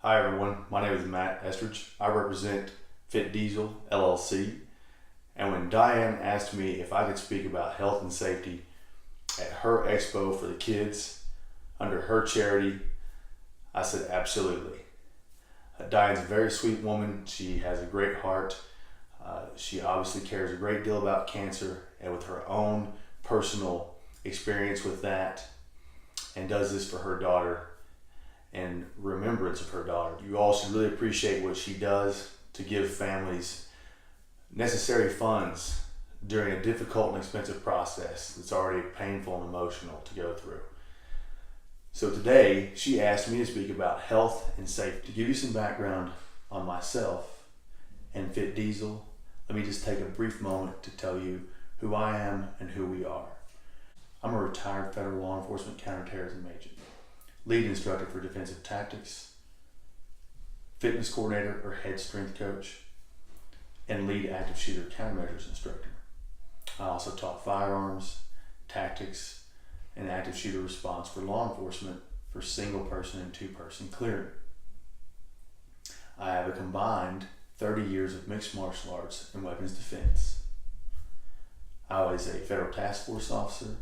Hi everyone, my name is Matt Estridge. I represent Fit Diesel LLC, and when Diane asked me if I could speak about health and safety at her expo for the kids under her charity, I said absolutely. Diane's a very sweet woman. She has a great heart. She obviously cares a great deal about cancer and with her own personal experience with that, and does this for her daughter in remembrance of her daughter. You all should really appreciate what she does to give families necessary funds during a difficult and expensive process that's already painful and emotional to go through. So today, she asked me to speak about health and safety. To give you some background on myself and Fit Diesel, let me just take a brief moment to tell you who I am and who we are. I'm a retired federal law enforcement counterterrorism agent, lead instructor for defensive tactics, fitness coordinator or head strength coach, and lead active shooter countermeasures instructor. I also taught firearms, tactics, and active shooter response for law enforcement for single person and two person clearing. I have a combined 30 years of mixed martial arts and weapons defense. I was a federal task force officer,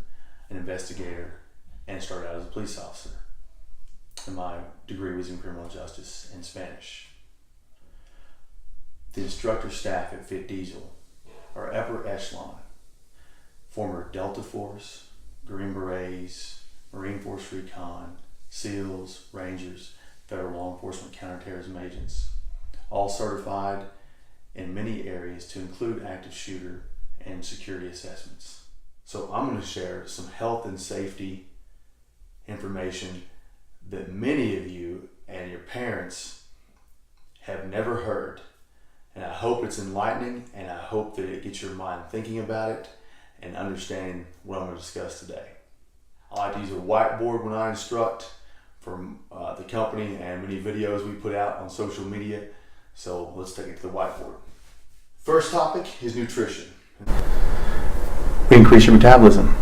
an investigator, and started out as a police officer. And my degree was in criminal justice and Spanish. The instructor staff at Fit Diesel are upper echelon, former Delta Force, Green Berets, Marine Force Recon, SEALs, Rangers, federal law enforcement counterterrorism agents, all certified in many areas to include active shooter and security assessments. So I'm going to share some health and safety information that many of you and your parents have never heard. And I hope it's enlightening, and I hope that it gets your mind thinking about it and understanding what I'm going to discuss today. I like to use a whiteboard when I instruct for the company and many videos we put out on social media. So let's take it to the whiteboard. First topic is nutrition. We increase your metabolism,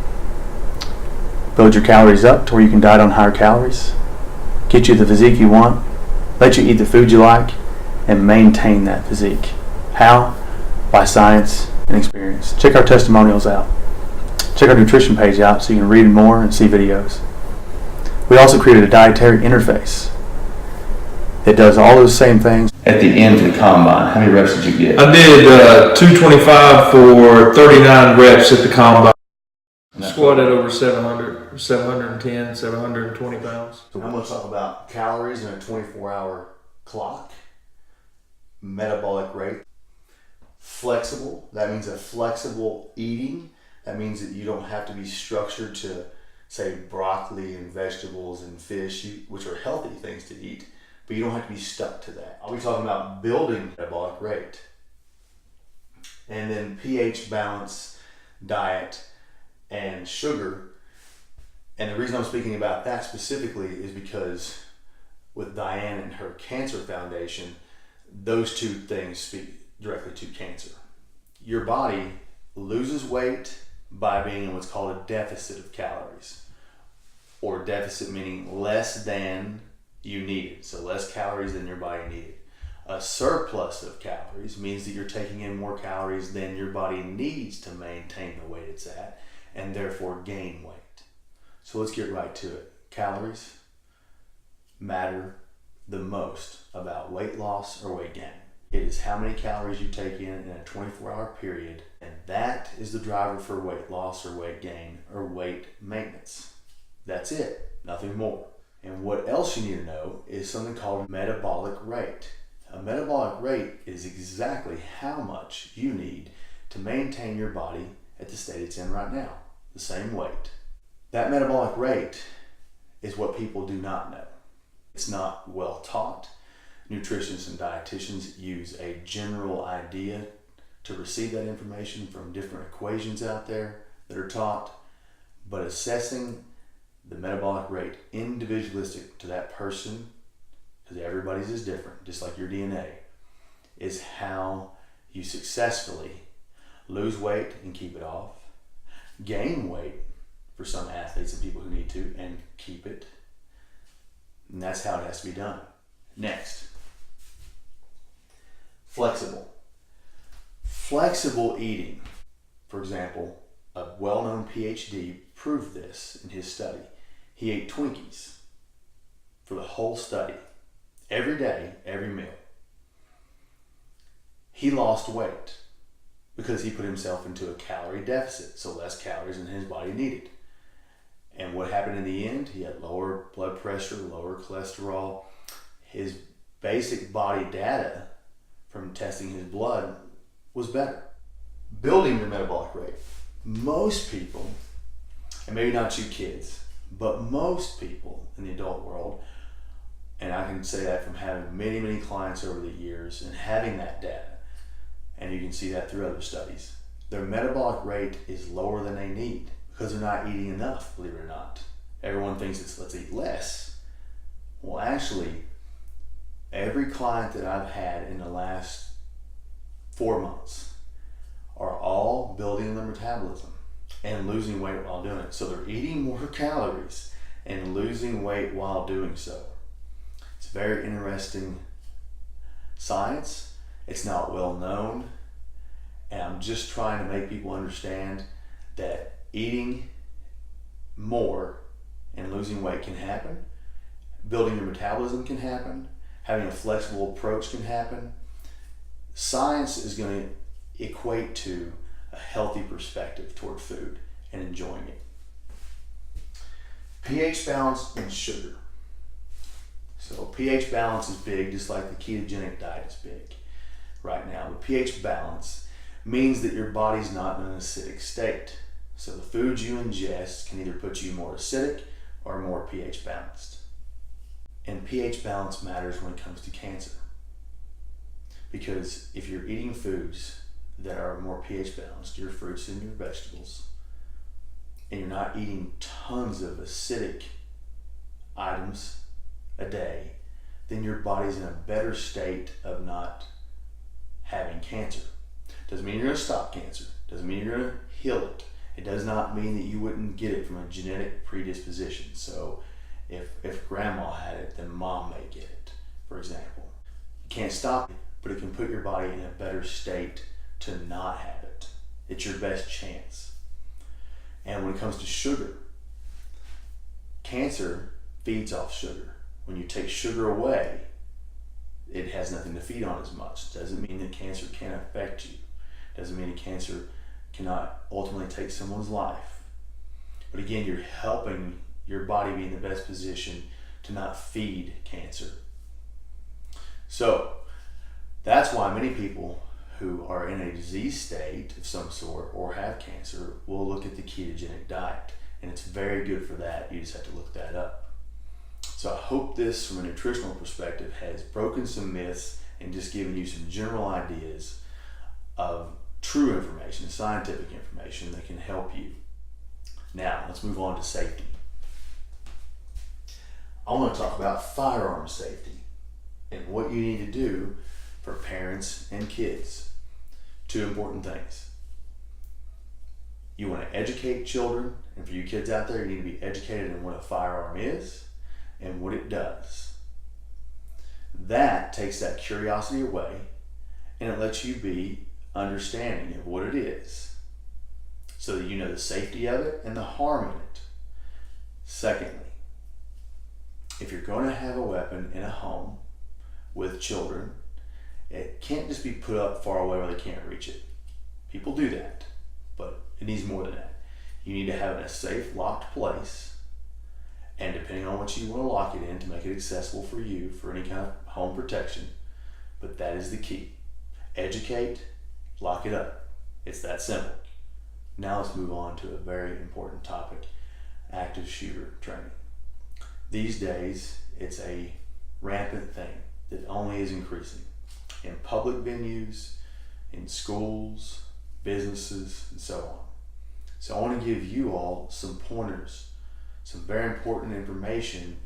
build your calories up to where you can diet on higher calories, get you the physique you want, let you eat the food you like, and maintain that physique. How? By science and experience. Check our testimonials out. Check our nutrition page out so you can read more and see videos. We also created a dietary interface that does all those same things. At the end of the combine, how many reps did you get? I did 225 for 39 reps at the combine. Squatted over 710, 720 pounds. So I'm going to talk about calories in a 24-hour clock, metabolic rate, flexible. That means a flexible eating. That means that you don't have to be structured to, say, broccoli and vegetables and fish, which are healthy things to eat, but you don't have to be stuck to that. I'll be talking about building metabolic rate. And then pH balance, diet, and sugar. And the reason I'm speaking about that specifically is because with Diane and her cancer foundation, those two things speak directly to cancer. Your body loses weight by being in what's called a deficit of calories, or deficit meaning less than you needed, so less calories than your body needed. A surplus of calories means that you're taking in more calories than your body needs to maintain the weight it's at, and therefore gain weight. So let's get right to it. Calories matter the most about weight loss or weight gain. It is how many calories you take in a 24-hour period, and that is the driver for weight loss or weight gain or weight maintenance. That's it, nothing more. And what else you need to know is something called metabolic rate. A metabolic rate is exactly how much you need to maintain your body at the state it's in right now, the same weight. That metabolic rate is what people do not know. It's not well taught. Nutritionists and dietitians use a general idea to receive that information from different equations out there that are taught, but assessing the metabolic rate individualistic to that person, because everybody's is different, just like your DNA, is how you successfully lose weight and keep it off, gain weight for some athletes and people who need to, and keep it. And that's how it has to be done. Next, flexible. Flexible eating. For example, a well-known PhD proved this in his study. He ate Twinkies for the whole study, every day, every meal. He lost weight because he put himself into a calorie deficit, so less calories than his body needed. And what happened in the end? He had lower blood pressure, lower cholesterol. His basic body data from testing his blood was better. Building your metabolic rate. Most people, and maybe not you kids, but most people in the adult world, and I can say that from having many, many clients over the years and having that data, and you can see that through other studies, their metabolic rate is lower than they need because they're not eating enough, believe it or not. Everyone thinks it's let's eat less. Well, actually, every client that I've had in the last 4 months are all building their metabolism and losing weight while doing it. So they're eating more calories and losing weight while doing so. It's very interesting science. It's not well known. And I'm just trying to make people understand that eating more and losing weight can happen. Building your metabolism can happen. Having a flexible approach can happen. Science is going to equate to a healthy perspective toward food and enjoying it. pH balance and sugar. So pH balance is big, just like the ketogenic diet is big right now. The pH balance means that your body's not in an acidic state. So the foods you ingest can either put you more acidic or more pH balanced. And pH balance matters when it comes to cancer. Because if you're eating foods that are more pH balanced, your fruits and your vegetables, and you're not eating tons of acidic items a day, then your body's in a better state of not having cancer. Doesn't mean you're going to stop cancer. Doesn't mean you're going to heal it. It does not mean that you wouldn't get it from a genetic predisposition. So if grandma had it, then mom may get it, for example. You can't stop it, but it can put your body in a better state to not have it. It's your best chance. And when it comes to sugar, cancer feeds off sugar. When you take sugar away, it has nothing to feed on as much. Doesn't mean that cancer can't affect you. Doesn't mean that cancer cannot ultimately take someone's life. But again, you're helping your body be in the best position to not feed cancer. So that's why many people who are in a disease state of some sort or have cancer will look at the ketogenic diet. And it's very good for that. You just have to look that up. So I hope this, from a nutritional perspective, has broken some myths and just given you some general ideas of true information, scientific information that can help you. Now, let's move on to safety. I want to talk about firearm safety and what you need to do for parents and kids. 2 important things. You want to educate children, and for you kids out there, you need to be educated in what a firearm is and what it does. That takes that curiosity away, and it lets you be understanding of what it is, so that you know the safety of it and the harm in it. Secondly, if you're going to have a weapon in a home with children, it can't just be put up far away where they can't reach it. People do that, but it needs more than that. You need to have it in a safe, locked place, and depending on what you want to lock it in to make it accessible for you for any kind of home protection. But that is the key. Educate, lock it up. It's that simple. Now let's move on to a very important topic, active shooter training. These days, it's a rampant thing that only is increasing in public venues, in schools, businesses, and so on. So I want to give you all some pointers, some very important information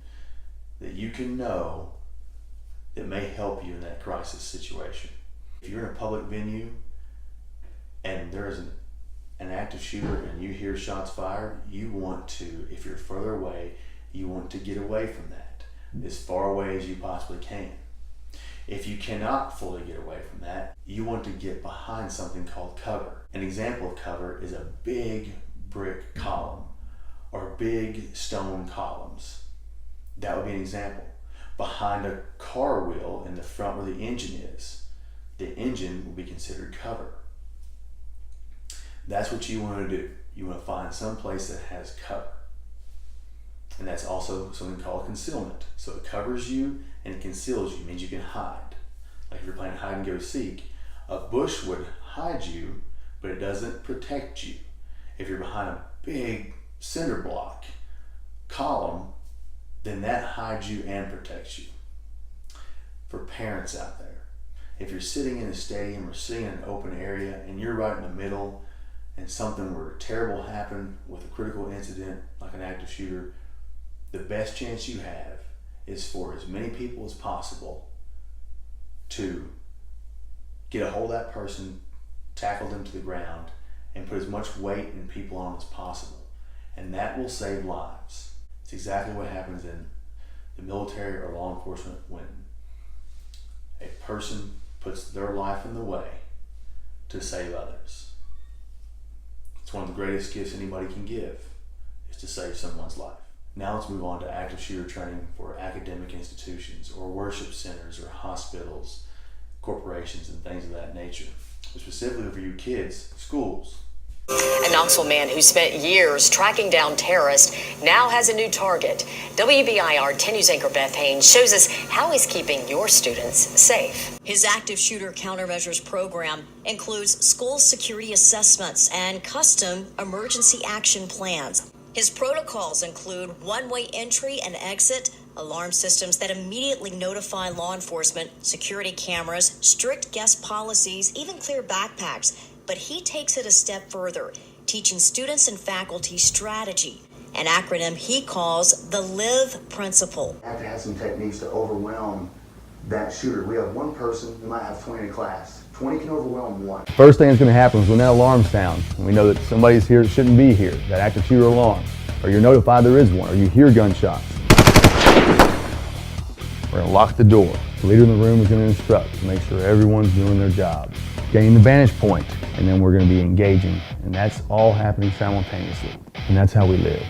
that you can know that may help you in that crisis situation. If you're in a public venue and there's an active shooter and you hear shots fired, you want to, if you're further away, you want to get away from that as far away as you possibly can. If you cannot fully get away from that, you want to get behind something called cover. An example of cover is a big brick column or big stone columns. That would be an example. Behind a car wheel in the front where the engine is, the engine will be considered cover. That's what you want to do. You want to find some place that has cover. And that's also something called concealment. So it covers you and it conceals you. It means you can hide. Like if you're playing hide and go seek, a bush would hide you, but it doesn't protect you. If you're behind a big cinder block column, then that hides you and protects you. For parents out there, if you're sitting in a stadium or sitting in an open area and you're right in the middle and something were terrible happen with a critical incident like an active shooter, the best chance you have is for as many people as possible to get a hold of that person, tackle them to the ground, and put as much weight and people on as possible. And that will save lives. It's exactly what happens in the military or law enforcement when a person puts their life in the way to save others. It's one of the greatest gifts anybody can give, is to save someone's life. Now let's move on to active shooter training for academic institutions or worship centers or hospitals, corporations, and things of that nature. Specifically for you kids, schools. A Knoxville man who spent years tracking down terrorists now has a new target. WBIR 10 News anchor Beth Haynes shows us how he's keeping your students safe. His active shooter countermeasures program includes school security assessments and custom emergency action plans. His protocols include one-way entry and exit, alarm systems that immediately notify law enforcement, security cameras, strict guest policies, even clear backpacks. But he takes it a step further, teaching students and faculty strategy, an acronym he calls the LIVE principle. You have to have some techniques to overwhelm that shooter. We have one person, we might have 20 in a class. 20 can overwhelm one. First thing that's going to happen is when that alarm sounds, and we know that somebody's here that shouldn't be here, that active shooter alarm, or you're notified there is one, or you hear gunshots. We're going to lock the door. The leader in the room is going to instruct to make sure everyone's doing their job, gaining the vantage point, and then we're going to be engaging, and that's all happening simultaneously, and that's how we live.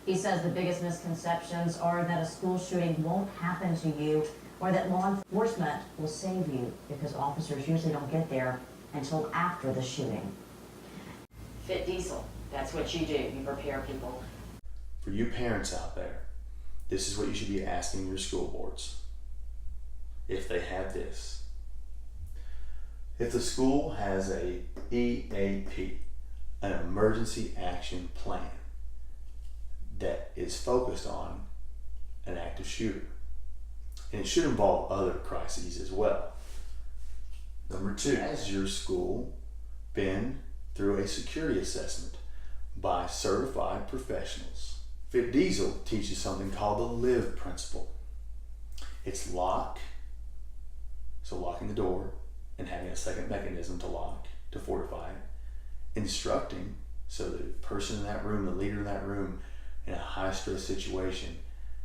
He says the biggest misconceptions are that a school shooting won't happen to you or that law enforcement will save you because officers usually don't get there until after the shooting. Fit Diesel, that's what you do. You prepare people. For you parents out there, this is what you should be asking your school boards if they have this. If the school has a EAP, an emergency action plan, that is focused on an active shooter, and it should involve other crises as well. Number two, has your school been through a security assessment by certified professionals? Fit Diesel teaches something called the LIVE principle. It's lock, so locking the door and having a second mechanism to lock, to fortify it. Instructing, so the person in that room, the leader in that room, in a high-stress situation,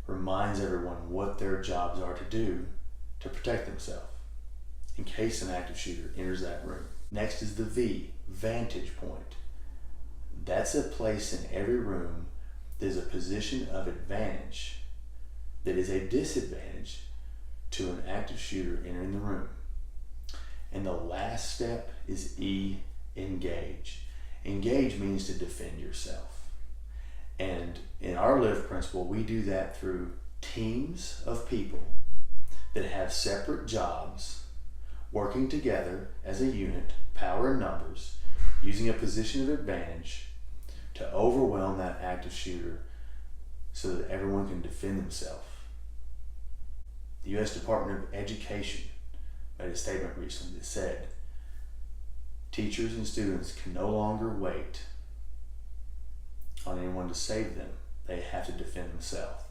reminds everyone what their jobs are to do to protect themselves in case an active shooter enters that room. Next is the V, vantage point. That's a place in every room that is a position of advantage that is a disadvantage to an active shooter entering the room. And the last step is E, engage. Engage means to defend yourself. And in our LIVE principle, we do that through teams of people that have separate jobs, working together as a unit, power in numbers, using a position of advantage to overwhelm that active shooter so that everyone can defend themselves. The U.S. Department of Education made a statement recently that said, teachers and students can no longer wait on anyone to save them. They have to defend themselves.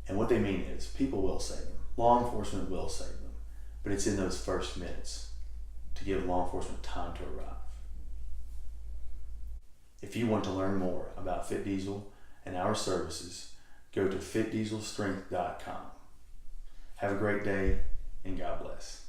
And what they mean is, people will save them. Law enforcement will save them. But it's in those first minutes to give law enforcement time to arrive. If you want to learn more about Fit Diesel and our services, go to fitdieselstrength.com. Have a great day, and God bless.